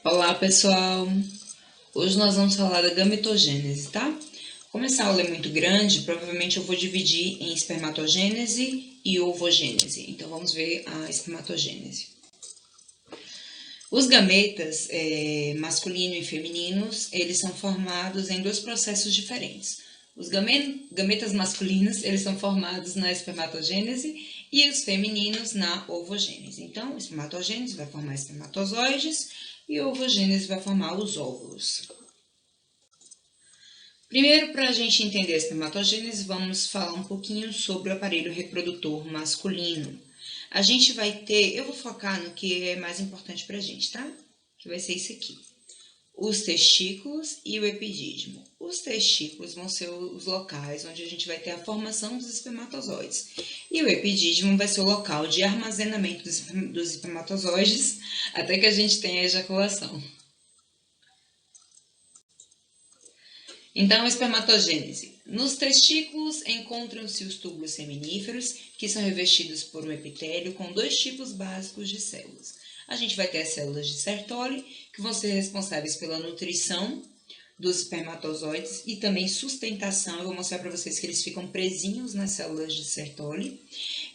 Olá, pessoal! Hoje nós vamos falar da gametogênese, tá? Como essa aula é muito grande, provavelmente eu vou dividir em espermatogênese e ovogênese. Então, vamos ver a espermatogênese. Os gametas, masculino e femininos, eles são formados em dois processos diferentes. Os gametas masculinos, eles são formados na espermatogênese e os femininos na ovogênese. Então, a espermatogênese vai formar espermatozoides e a ovogênese vai formar os óvulos. Primeiro, para a gente entender a espermatogênese, vamos falar um pouquinho sobre o aparelho reprodutor masculino. A gente vai ter, eu vou focar no que é mais importante para a gente, tá? Que vai ser isso aqui. Os testículos e o epidídimo. Os testículos vão ser os locais onde a gente vai ter a formação dos espermatozoides. E o epidídimo vai ser o local de armazenamento dos espermatozoides até que a gente tenha a ejaculação. Então, a espermatogênese. Nos testículos encontram-se os túbulos seminíferos, que são revestidos por um epitélio com dois tipos básicos de células. A gente vai ter as células de Sertoli, que vão ser responsáveis pela nutrição dos espermatozoides e também sustentação. Eu vou mostrar para vocês que eles ficam presinhos nas células de Sertoli.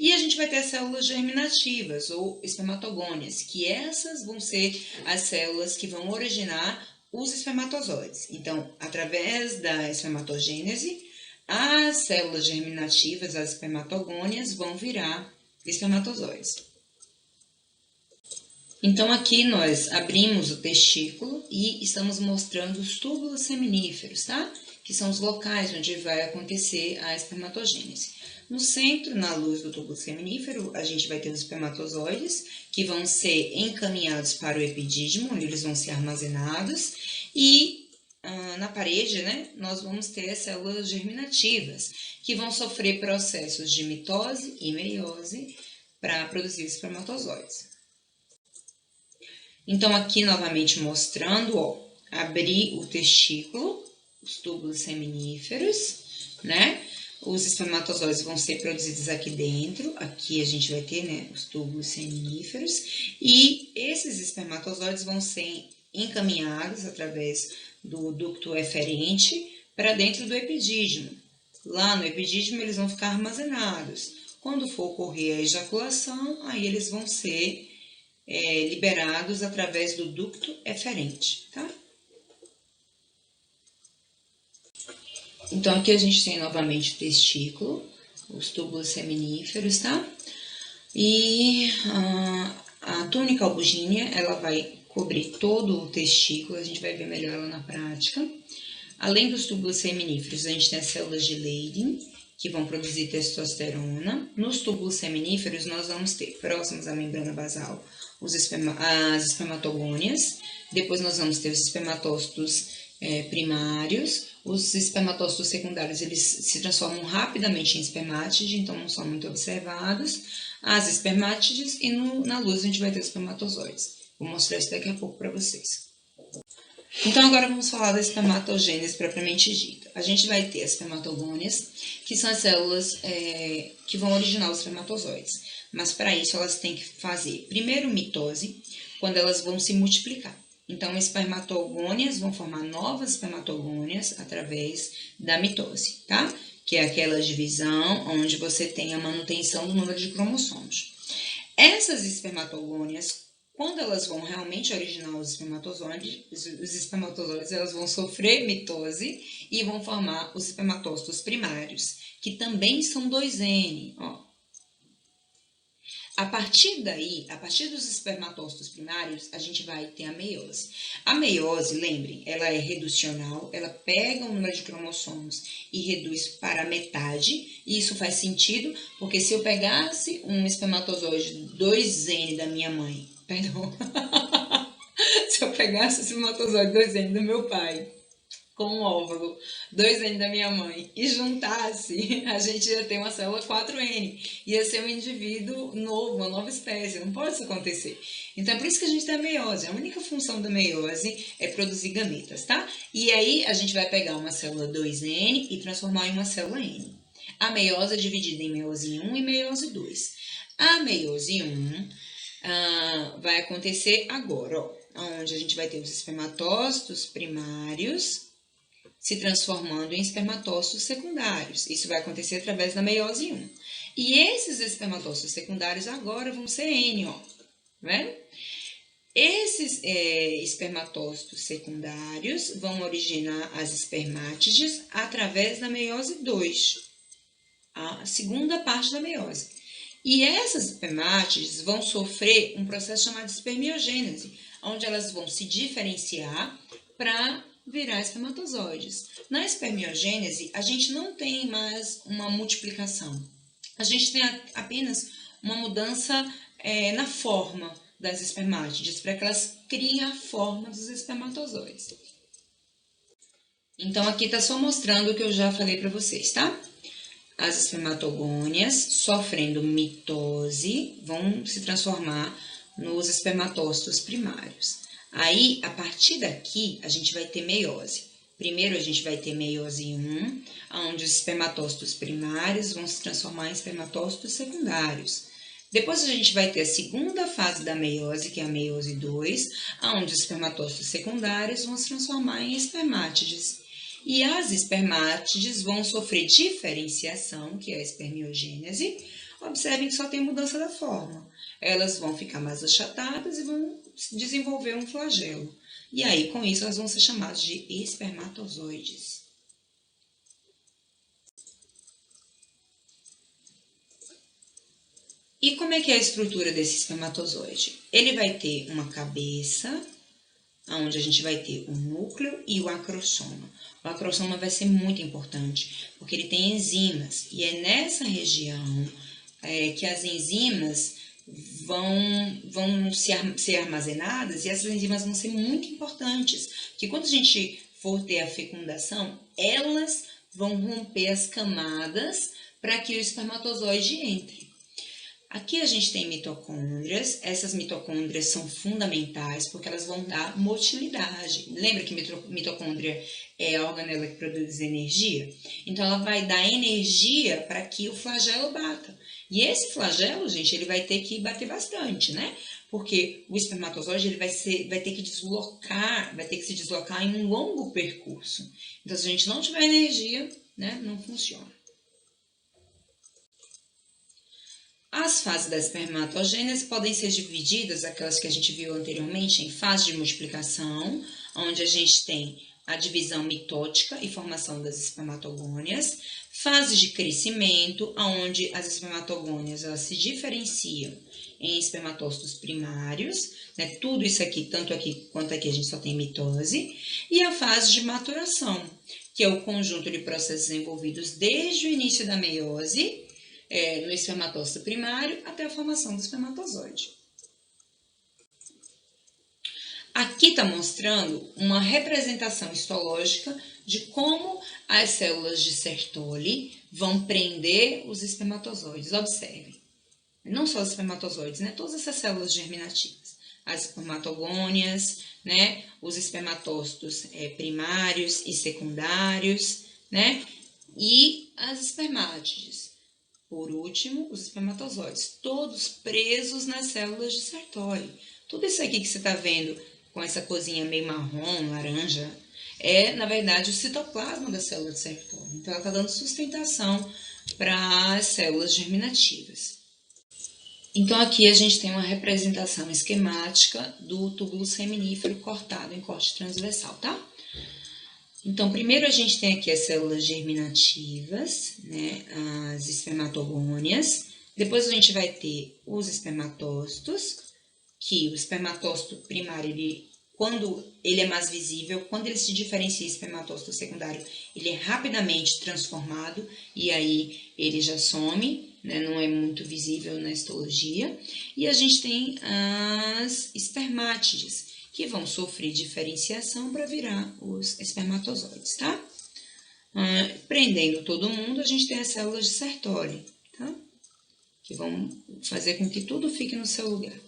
E a gente vai ter as células germinativas, ou espermatogônias, que essas vão ser as células que vão originar os espermatozoides. Então, através da espermatogênese, as células germinativas, as espermatogônias, vão virar espermatozoides. Então, aqui nós abrimos o testículo e estamos mostrando os túbulos seminíferos, tá? Que são os locais onde vai acontecer a espermatogênese. No centro, na luz do túbulo seminífero, a gente vai ter os espermatozoides, que vão ser encaminhados para o epidídimo, onde eles vão ser armazenados. E na parede, né, nós vamos ter as células germinativas, que vão sofrer processos de mitose e meiose para produzir espermatozoides. Então, aqui novamente mostrando, ó, abrir o testículo, os túbulos seminíferos, né? Os espermatozoides vão ser produzidos aqui dentro, aqui a gente vai ter, né, os túbulos seminíferos, e esses espermatozoides vão ser encaminhados através do ducto eferente para dentro do epidídimo. Lá no epidídimo eles vão ficar armazenados. Quando for ocorrer a ejaculação, aí eles vão ser liberados através do ducto eferente, tá? Então, aqui a gente tem novamente o testículo, os túbulos seminíferos, tá? E a túnica albugínea, ela vai cobrir todo o testículo, a gente vai ver melhor ela na prática. Além dos túbulos seminíferos, a gente tem as células de Leydig, que vão produzir testosterona. Nos túbulos seminíferos, nós vamos ter, próximos à membrana basal, as espermatogônias. Depois nós vamos ter os espermatócitos primários. Os espermatócitos secundários, eles se transformam rapidamente em espermátides, então não são muito observados. As espermátides e na luz a gente vai ter os espermatozoides. Vou mostrar isso daqui a pouco para vocês. Então, agora vamos falar da espermatogênese propriamente dita. A gente vai ter as espermatogônias, que são as células que vão originar os espermatozoides. Mas, para isso, elas têm que fazer, primeiro, mitose, quando elas vão se multiplicar. Então, espermatogônias vão formar novas espermatogônias através da mitose, tá? Que é aquela divisão onde você tem a manutenção do número de cromossomos. Essas espermatogônias, quando elas vão realmente originar os espermatozoides, elas vão sofrer mitose e vão formar os espermatócitos primários, que também são 2N, ó. A partir daí, a partir dos espermatócitos primários, a gente vai ter a meiose. A meiose, lembrem, ela é reducional, ela pega o número de cromossomos e reduz para metade, e isso faz sentido, porque se eu pegasse um espermatozoide 2N da minha mãe, perdão, se eu pegasse o espermatozoide 2N do meu pai, com um óvulo 2N da minha mãe e juntasse, a gente ia ter uma célula 4N. Ia ser um indivíduo novo, uma nova espécie. Não pode isso acontecer. Então, é por isso que a gente tem a meiose. A única função da meiose é produzir gametas, tá? E aí, a gente vai pegar uma célula 2N e transformar em uma célula N. A meiose é dividida em meiose 1 e meiose 2. A meiose 1 vai acontecer agora, ó. onde a gente vai ter os espermatócitos primários se transformando em espermatócitos secundários. Isso vai acontecer através da meiose 1. E esses espermatócitos secundários agora vão ser N, ó. Tá vendo? Esses espermatócitos secundários vão originar as espermátides através da meiose 2, a segunda parte da meiose. E essas espermátides vão sofrer um processo chamado espermiogênese, onde elas vão se diferenciar para virar espermatozoides. Na espermiogênese, a gente não tem mais uma multiplicação. A gente tem apenas uma mudança na forma das espermátides, para que elas criem a forma dos espermatozoides. Então, aqui está só mostrando o que eu já falei para vocês, tá? As espermatogônias, sofrendo mitose, vão se transformar nos espermatócitos primários. Aí, a partir daqui, a gente vai ter meiose. Primeiro, a gente vai ter meiose 1, onde os espermatócitos primários vão se transformar em espermatócitos secundários. Depois, a gente vai ter a segunda fase da meiose, que é a meiose 2, onde os espermatócitos secundários vão se transformar em espermátides. E as espermátides vão sofrer diferenciação, que é a espermiogênese. Observem que só tem mudança da forma. Elas vão ficar mais achatadas e vão desenvolver um flagelo. E aí, com isso, elas vão ser chamadas de espermatozoides. E como é que é a estrutura desse espermatozoide? Ele vai ter uma cabeça, onde a gente vai ter o núcleo e o acrosoma. O acrosoma vai ser muito importante, porque ele tem enzimas. E é nessa região que as enzimas vão ser armazenadas, e essas enzimas vão ser muito importantes, que quando a gente for ter a fecundação, elas vão romper as camadas para que o espermatozoide entre. Aqui a gente tem mitocôndrias. Essas mitocôndrias são fundamentais porque elas vão dar motilidade. Lembra que mitocôndria é a organela que produz energia? Então, ela vai dar energia para que o flagelo bata. E esse flagelo, gente, ele vai ter que bater bastante, né? Porque o espermatozoide ele vai ter que se deslocar em um longo percurso. Então, se a gente não tiver energia, né, não funciona. As fases da espermatogênese podem ser divididas, aquelas que a gente viu anteriormente, em fase de multiplicação, onde a gente tem a divisão mitótica e formação das espermatogônias, fase de crescimento, onde as espermatogônias elas se diferenciam em espermatócitos primários, né? Tudo isso aqui, tanto aqui quanto aqui, a gente só tem mitose, e a fase de maturação, que é o conjunto de processos envolvidos desde o início da meiose, no espermatócito primário, até a formação do espermatozoide. Aqui está mostrando uma representação histológica de como as células de Sertoli vão prender os espermatozoides. Observem, não só os espermatozoides, né? Todas essas células germinativas, as espermatogônias, né? Os espermatócitos primários e secundários, né? E as espermátides. Por último, os espermatozoides, todos presos nas células de Sertoli. Tudo isso aqui que você está vendo com essa cozinha meio marrom, laranja, é, na verdade, o citoplasma da célula de Sertoli. Então, ela está dando sustentação para as células germinativas. Então, aqui a gente tem uma representação esquemática do túbulo seminífero cortado em corte transversal, tá? Então, primeiro a gente tem aqui as células germinativas, né, as espermatogônias. Depois a gente vai ter os espermatócitos, que o espermatócito primário, quando ele é mais visível, quando ele se diferencia do espermatócito secundário, ele é rapidamente transformado e aí ele já some, né, não é muito visível na histologia. E a gente tem as espermátides, que vão sofrer diferenciação para virar os espermatozoides, tá? Prendendo todo mundo, a gente tem as células de Sertoli, tá? Que vão fazer com que tudo fique no seu lugar.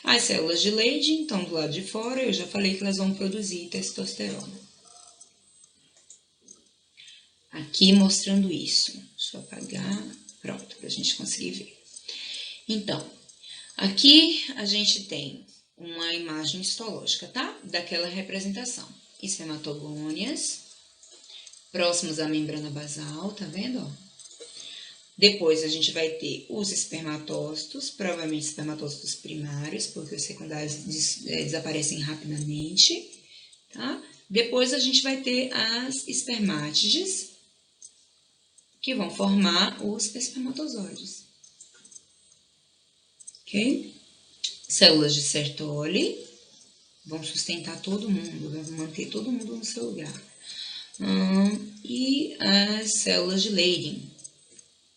As células de Leydig, então, do lado de fora, eu já falei que elas vão produzir testosterona. Aqui mostrando isso. Deixa eu apagar. Pronto, para a gente conseguir ver. Então, aqui a gente tem uma imagem histológica, tá? Daquela representação. Espermatogônias, próximos à membrana basal, tá vendo, ó? Depois a gente vai ter os espermatócitos, provavelmente espermatócitos primários, porque os secundários desaparecem rapidamente, tá? Depois a gente vai ter as espermátides, que vão formar os espermatozoides, ok? Células de Sertoli vão sustentar todo mundo, vão manter todo mundo no seu lugar. E as células de Leydig,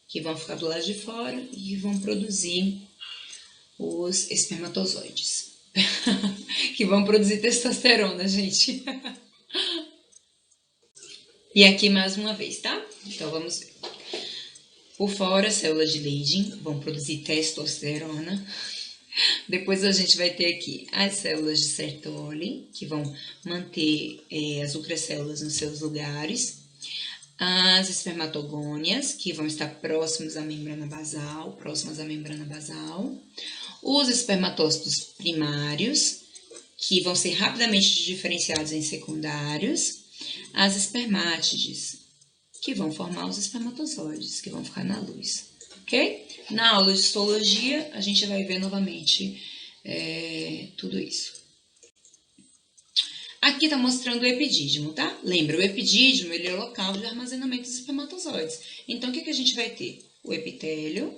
que vão ficar do lado de fora e vão produzir os espermatozoides. Que vão produzir testosterona, gente. E aqui mais uma vez, tá? Então vamos ver. Por fora, as células de Leydig vão produzir testosterona. Depois a gente vai ter aqui as células de Sertoli, que vão manter as outras células nos seus lugares. As espermatogônias, que vão estar próximas à membrana basal, Os espermatócitos primários, que vão ser rapidamente diferenciados em secundários. As espermátides, que vão formar os espermatozoides, que vão ficar na luz, ok? Na aula de histologia, a gente vai ver novamente tudo isso. Aqui está mostrando o epidídimo, tá? Lembra, o epidídimo ele é o local de armazenamento dos espermatozoides. Então, o que a gente vai ter? O epitélio,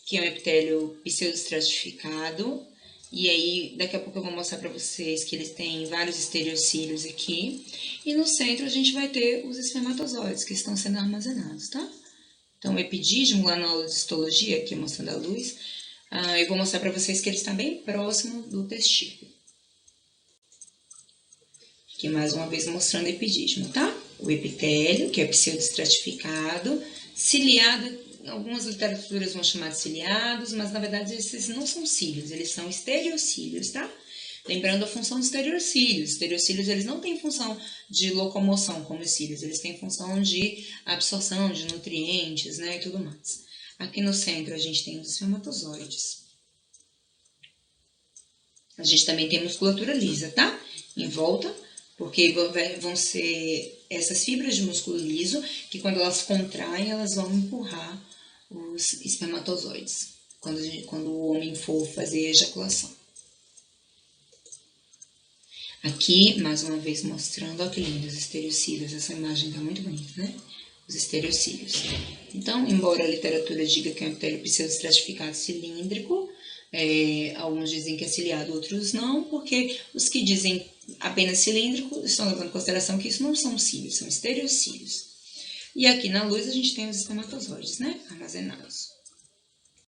que é um epitélio pseudoestratificado. E aí, daqui a pouco eu vou mostrar para vocês que eles têm vários estereocílios aqui. E no centro a gente vai ter os espermatozoides que estão sendo armazenados, tá? Então, o epidídimo, lá na aula de histologia, aqui mostrando a luz, eu vou mostrar para vocês que ele está bem próximo do testículo. Aqui mais uma vez mostrando o epidídimo, tá? O epitélio, que é pseudoestratificado, ciliado, algumas literaturas vão chamar de ciliados, mas na verdade esses não são cílios, eles são estereocílios, tá? Lembrando a função dos estereocílios. Os estereocílios, eles não têm função de locomoção como os cílios, eles têm função de absorção de nutrientes, né, e tudo mais. Aqui no centro a gente tem os espermatozoides. A gente também tem musculatura lisa, tá? Em volta, porque vão ser essas fibras de músculo liso que quando elas contraem, elas vão empurrar os espermatozoides, quando o homem for fazer a ejaculação. Aqui, mais uma vez, mostrando, ó que lindo, os estereocílios. Essa imagem tá muito bonita, né? Os estereocílios. Então, embora a literatura diga que é um epitélio pseudoestratificado cilíndrico, alguns dizem que é ciliado, outros não, porque os que dizem apenas cilíndrico estão levando em consideração que isso não são cílios, são estereocílios. E aqui na luz a gente tem os espermatozoides, né? Armazenados.